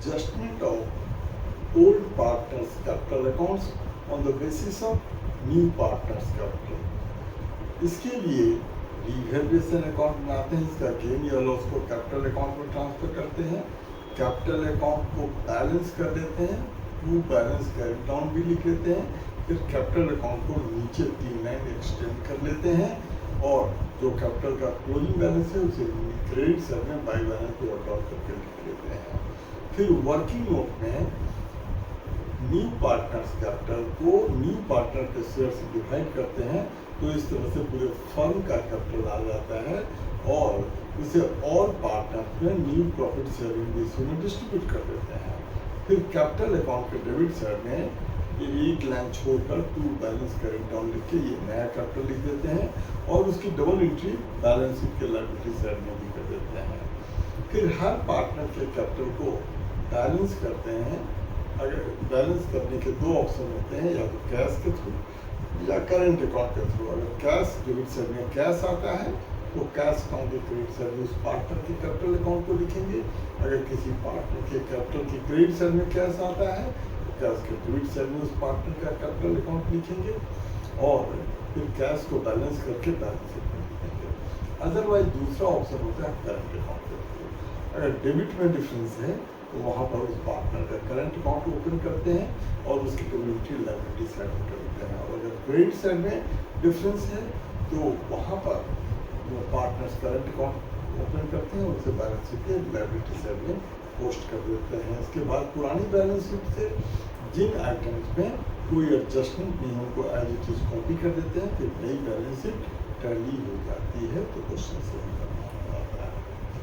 adjustment of old partners' capital accounts on the basis of new partners' capital. इसके लिए revaluation account बनाते हैं, इसका गेन या लॉस को कैपिटल अकाउंट में ट्रांसफर करते हैं, कैपिटल अकाउंट को बैलेंस कर देते हैं, टू बैलेंस कैरी डाउन भी लिख लेते हैं, फिर कैपिटल अकाउंट को नीचे 3 लाइन एक्सटेंड कर लेते हैं और जो कैपिटल का क्लोजिंग बैलेंस है उसे क्रेडिट साइड में बाई बैलेंस को अडॉप्ट करके लिख लेते हैं। फिर वर्किंग नोट में न्यू पार्टनर्स कैपिटल को न्यू पार्टनर के शेयर से डिवाइड करते हैं, तो इस तरह से पूरे फर्म का कैपिटल आ जाता है और उसे और पार्टनर्स में न्यू प्रॉफिट शेयरिंग रेशियो में डिस्ट्रीब्यूट कर देते हैं। फिर कैपिटल अकाउंट के डेबिट साइड में ये एक लाइन छोड़कर टू बैलेंस कैरी डाउन लिख के ये नया कैपिटल लिख देते हैं और उसकी डबल एंट्री बैलेंस शीट के लायबिलिटी साइड में भी कर देते हैं। फिर हर पार्टनर के कैपिटल को बैलेंस करते हैं। अगर बैलेंस करने के 2 ऑप्शन होते हैं, या तो कैश के थ्रू या करेंट अकाउंट के थ्रू। अगर कैश डेबिट साइड में कैश आता है तो कैश अकाउंट के क्रेडिट साइड में उस पार्टनर के कैपिटल अकाउंट को लिखेंगे। अगर किसी पार्टनर के कैपिटल के क्रेडिट साइड में कैश आता है तो कैश के क्रेडिट साइड में उस पार्टनर का कैपिटल अकाउंट लिखेंगे और फिर कैश को बैलेंस करके बैलेंस शीट में लिखेंगे। अदरवाइज दूसरा ऑप्शन होता है करंट अकाउंट के थ्रू। अगर डेबिट में डिफरेंस है तो वहाँ पर उस पार्टनर का करंट अकाउंट ओपन करते हैं और उसकी कम्युनिटी लायबिलिटी साइड में कर देते हैं। और अगर क्रेडिट साइड में डिफरेंस है तो वहाँ पर वो पार्टनर्स करंट अकाउंट ओपन करते हैं और उसे बैलेंस शीट के लायबिलिटी साइड में पोस्ट कर देते हैं। इसके बाद पुरानी बैलेंस शीट से जिन आइटम्स में कोई एडजस्टमेंट नहीं है उनको एज इट इज कॉपी कर देते हैं, फिर नई बैलेंस शीट टैली हो जाती है। तो क्वेश्चन सही